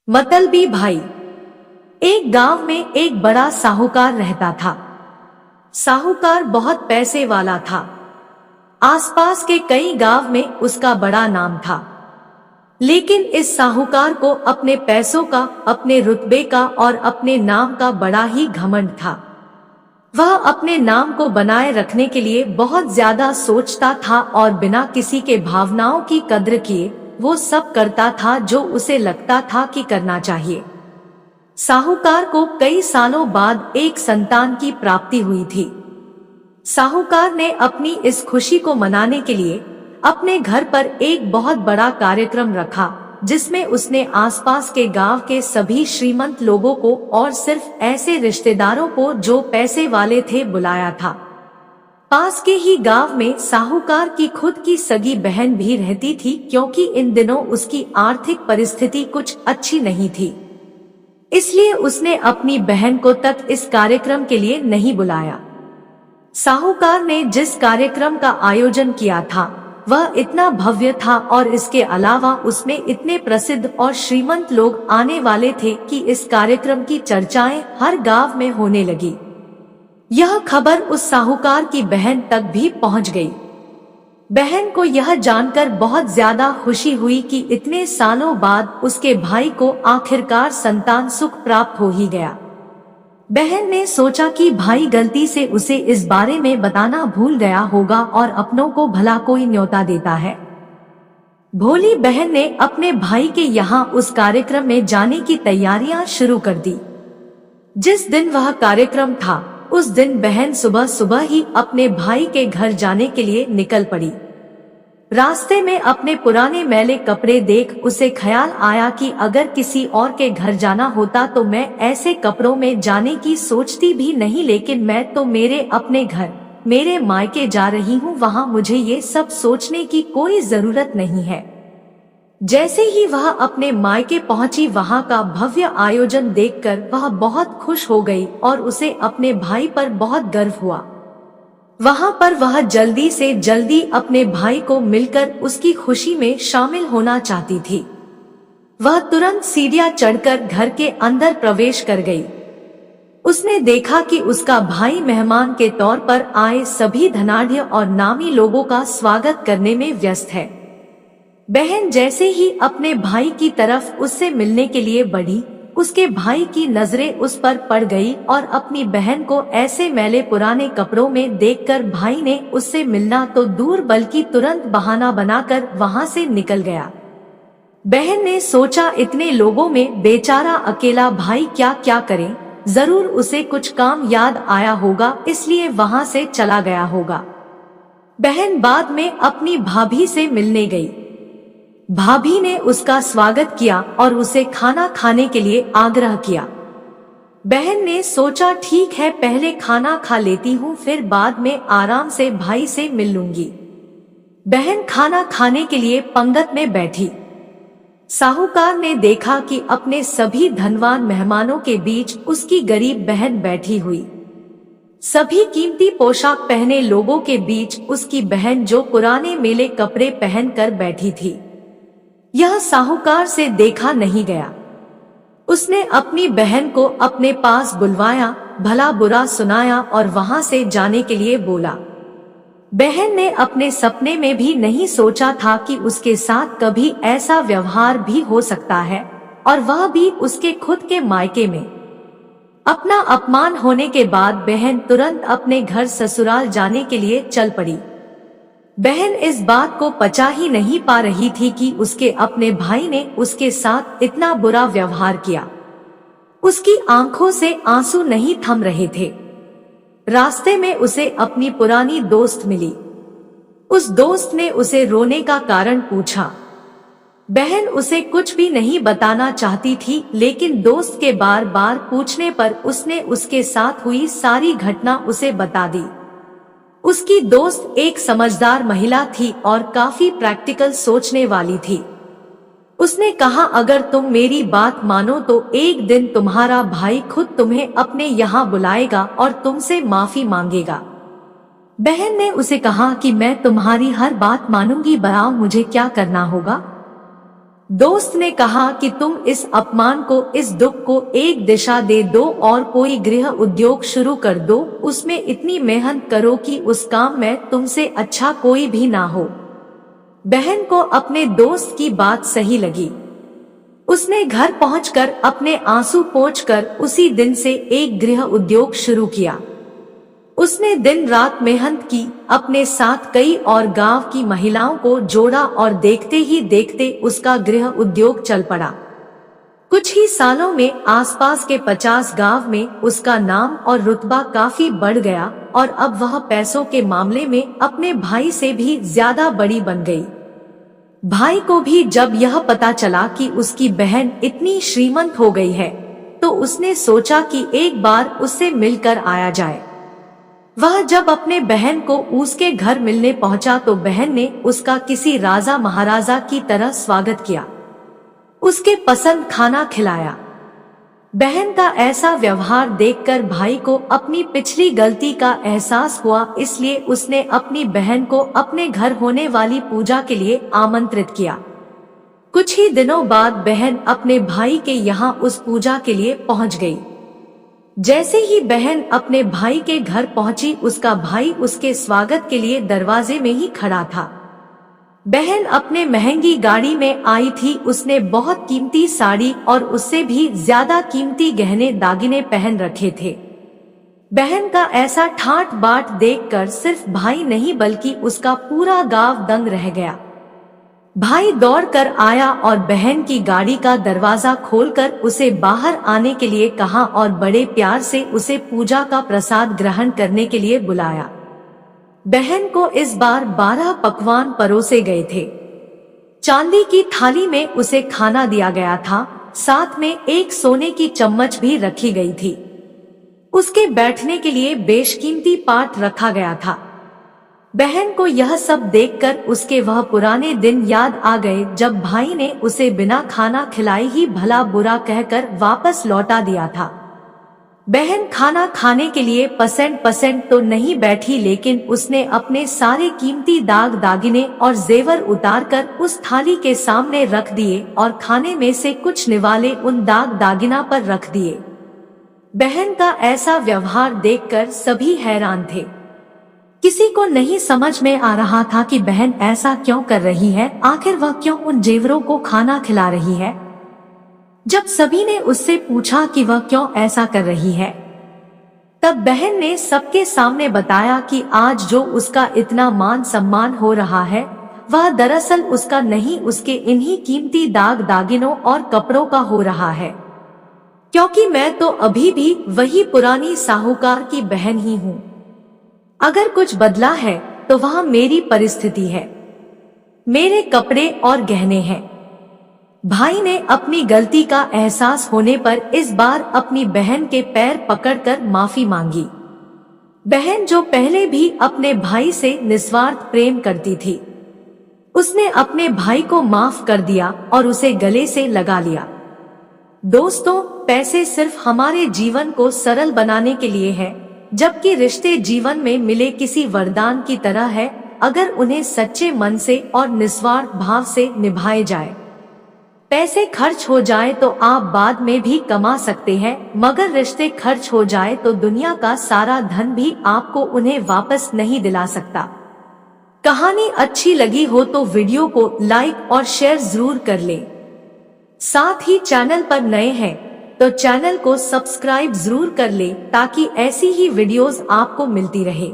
मतलबी भाई। एक गांव में एक बड़ा साहूकार रहता था। साहूकार बहुत पैसे वाला था। आसपास के कई गांव में उसका बड़ा नाम था। लेकिन इस साहूकार को अपने पैसों का, अपने रुतबे का और अपने नाम का बड़ा ही घमंड था। वह अपने नाम को बनाए रखने के लिए बहुत ज्यादा सोचता था और बिना किसी के भावनाओं की कद्र किए वो सब करता था जो उसे लगता था कि करना चाहिए। साहूकार को कई सालों बाद एक संतान की प्राप्ति हुई थी। साहूकार ने अपनी इस खुशी को मनाने के लिए अपने घर पर एक बहुत बड़ा कार्यक्रम रखा, जिसमें उसने आसपास के गांव के सभी श्रीमंत लोगों को और सिर्फ ऐसे रिश्तेदारों को जो पैसे वाले थे बुलाया था। पास के ही गांव में साहूकार की खुद की सगी बहन भी रहती थी, क्योंकि इन दिनों उसकी आर्थिक परिस्थिति कुछ अच्छी नहीं थी। इसलिए उसने अपनी बहन को तक इस कार्यक्रम के लिए नहीं बुलाया। साहूकार ने जिस कार्यक्रम का आयोजन किया था वह इतना भव्य था और इसके अलावा उसमें इतने प्रसिद्ध और श्रीमंत लोग आने वाले थे कि इस कार्यक्रम की चर्चाएं हर गांव में होने लगी। यह खबर उस साहूकार की बहन तक भी पहुंच गई। बहन को यह जानकर बहुत ज्यादा खुशी हुई कि इतने सालों बाद उसके भाई को आखिरकार संतान सुख प्राप्त हो ही गया। बहन ने सोचा कि भाई गलती से उसे इस बारे में बताना भूल गया होगा और अपनों को भला कोई न्योता देता है। भोली बहन ने अपने भाई के यहाँ उस कार्यक्रम में जाने की तैयारियां शुरू कर दी। जिस दिन वह कार्यक्रम था उस दिन बहन सुबह सुबह ही अपने भाई के घर जाने के लिए निकल पड़ी। रास्ते में अपने पुराने मैले कपड़े देख उसे ख्याल आया कि अगर किसी और के घर जाना होता तो मैं ऐसे कपड़ों में जाने की सोचती भी नहीं, लेकिन मैं तो मेरे अपने घर, मेरे मायके जा रही हूँ, वहाँ मुझे ये सब सोचने की कोई जरूरत नहीं है। जैसे ही वह अपने मायके पहुंची, वहां का भव्य आयोजन देखकर वह बहुत खुश हो गई और उसे अपने भाई पर बहुत गर्व हुआ। वहां पर वह जल्दी से जल्दी अपने भाई को मिलकर उसकी खुशी में शामिल होना चाहती थी। वह तुरंत सीढ़ियां चढ़कर घर के अंदर प्रवेश कर गई। उसने देखा कि उसका भाई मेहमान के तौर पर आए सभी धनाढ्य और नामी लोगों का स्वागत करने में व्यस्त है। बहन जैसे ही अपने भाई की तरफ उससे मिलने के लिए बढ़ी, उसके भाई की नजरें उस पर पड़ गई और अपनी बहन को ऐसे मैले पुराने कपड़ों में देखकर भाई ने उससे मिलना तो दूर बल्कि तुरंत बहाना बनाकर वहां से निकल गया। बहन ने सोचा इतने लोगों में बेचारा अकेला भाई क्या क्या करे, जरूर उसे कुछ काम याद आया होगा, इसलिए वहां से चला गया होगा। बहन बाद में अपनी भाभी से मिलने गई। भाभी ने उसका स्वागत किया और उसे खाना खाने के लिए आग्रह किया। बहन ने सोचा ठीक है, पहले खाना खा लेती हूँ, फिर बाद में आराम से भाई से मिल लूंगी। बहन खाना खाने के लिए पंगत में बैठी। साहूकार ने देखा कि अपने सभी धनवान मेहमानों के बीच उसकी गरीब बहन बैठी हुई। सभी कीमती पोशाक पहने लोगों के बीच उसकी बहन जो पुराने मेले कपड़े पहनकर बैठी थी। यह साहूकार से देखा नहीं गया। उसने अपनी बहन को अपने पास बुलवाया, भला बुरा सुनाया और वहां से जाने के लिए बोला। बहन ने अपने सपने में भी नहीं सोचा था कि उसके साथ कभी ऐसा व्यवहार भी हो सकता है, और वह भी उसके खुद के मायके में। अपना अपमान होने के बाद बहन तुरंत अपने घर ससुराल जाने के लिए चल पड़ी। बहन इस बात को पचा ही नहीं पा रही थी कि उसके अपने भाई ने उसके साथ इतना बुरा व्यवहार किया। उसकी आंखों से आंसू नहीं थम रहे थे। रास्ते में उसे अपनी पुरानी दोस्त मिली। उस दोस्त ने उसे रोने का कारण पूछा। बहन उसे कुछ भी नहीं बताना चाहती थी, लेकिन दोस्त के बार बार पूछने पर उसने उसके साथ हुई सारी घटना उसे बता दी। उसकी दोस्त एक समझदार महिला थी और काफी प्रैक्टिकल सोचने वाली थी। उसने कहा, अगर तुम मेरी बात मानो तो एक दिन तुम्हारा भाई खुद तुम्हें अपने यहाँ बुलाएगा और तुमसे माफी मांगेगा। बहन ने उसे कहा कि मैं तुम्हारी हर बात मानूंगी, बताओ मुझे क्या करना होगा। दोस्त ने कहा कि तुम इस अपमान को, इस दुख को एक दिशा दे दो और कोई गृह उद्योग शुरू कर दो। उसमें इतनी मेहनत करो कि उस काम में तुमसे अच्छा कोई भी ना हो। बहन को अपने दोस्त की बात सही लगी। उसने घर पहुंचकर अपने आंसू पोंछकर उसी दिन से एक गृह उद्योग शुरू किया। उसने दिन रात मेहनत की, अपने साथ कई और गांव की महिलाओं को जोड़ा और देखते ही देखते उसका गृह उद्योग चल पड़ा। कुछ ही सालों में आसपास के 50 गांव में उसका नाम और रुतबा काफी बढ़ गया और अब वह पैसों के मामले में अपने भाई से भी ज्यादा बड़ी बन गई। भाई को भी जब यह पता चला कि उसकी बहन इतनी श्रीमंत हो गई है, तो उसने सोचा कि एक बार उससे मिलकर आया जाए। वह जब अपने बहन को उसके घर मिलने पहुंचा तो बहन ने उसका किसी राजा महाराजा की तरह स्वागत किया, उसके पसंद खाना खिलाया। बहन का ऐसा व्यवहार देखकर भाई को अपनी पिछली गलती का एहसास हुआ, इसलिए उसने अपनी बहन को अपने घर होने वाली पूजा के लिए आमंत्रित किया। कुछ ही दिनों बाद बहन अपने भाई के यहाँ उस पूजा के लिए पहुंच गई। जैसे ही बहन अपने भाई के घर पहुंची, उसका भाई उसके स्वागत के लिए दरवाजे में ही खड़ा था। बहन अपने महंगी गाड़ी में आई थी। उसने बहुत कीमती साड़ी और उससे भी ज्यादा कीमती गहने दागिने पहन रखे थे। बहन का ऐसा ठाट बाट देखकर सिर्फ भाई नहीं बल्कि उसका पूरा गांव दंग रह गया। भाई दौड़कर आया और बहन की गाड़ी का दरवाजा खोलकर उसे बाहर आने के लिए कहा और बड़े प्यार से उसे पूजा का प्रसाद ग्रहण करने के लिए बुलाया। बहन को इस बार 12 पकवान परोसे गए थे। चांदी की थाली में उसे खाना दिया गया था, साथ में एक सोने की चम्मच भी रखी गई थी। उसके बैठने के लिए बेशकीमती पाट रखा गया था। बहन को यह सब देखकर उसके वह पुराने दिन याद आ गए जब भाई ने उसे बिना खाना खिलाए ही भला बुरा कहकर वापस लौटा दिया था। बहन खाना खाने के लिए पसंद तो नहीं बैठी, लेकिन उसने अपने सारे कीमती दाग दागिने और जेवर उतारकर उस थाली के सामने रख दिए और खाने में से कुछ निवाले उन दाग दागिना पर रख दिए। बहन का ऐसा व्यवहार देखकर सभी हैरान थे। किसी को नहीं समझ में आ रहा था कि बहन ऐसा क्यों कर रही है, आखिर वह क्यों उन जेवरों को खाना खिला रही है। जब सभी ने उससे पूछा कि वह क्यों ऐसा कर रही है, तब बहन ने सबके सामने बताया कि आज जो उसका इतना मान सम्मान हो रहा है, वह दरअसल उसका नहीं, उसके इन्हीं कीमती दाग दागिनों और कपड़ों का हो रहा है। क्योंकि मैं तो अभी भी वही पुरानी साहूकार की बहन ही हूँ। अगर कुछ बदला है तो वह मेरी परिस्थिति है, मेरे कपड़े और गहने हैं। भाई ने अपनी गलती का एहसास होने पर इस बार अपनी बहन के पैर पकड़कर माफी मांगी। बहन जो पहले भी अपने भाई से निस्वार्थ प्रेम करती थी, उसने अपने भाई को माफ कर दिया और उसे गले से लगा लिया। दोस्तों, पैसे सिर्फ हमारे जीवन को सरल बनाने के लिए है, जबकि रिश्ते जीवन में मिले किसी वरदान की तरह है, अगर उन्हें सच्चे मन से और निस्वार्थ भाव से निभाए जाए। पैसे खर्च हो जाए तो आप बाद में भी कमा सकते हैं, मगर रिश्ते खर्च हो जाए तो दुनिया का सारा धन भी आपको उन्हें वापस नहीं दिला सकता। कहानी अच्छी लगी हो तो वीडियो को लाइक और शेयर जरूर कर लें। साथ ही चैनल पर नए हैं तो चैनल को सब्सक्राइब जरूर कर ले ताकि ऐसी ही वीडियोस आपको मिलती रहे।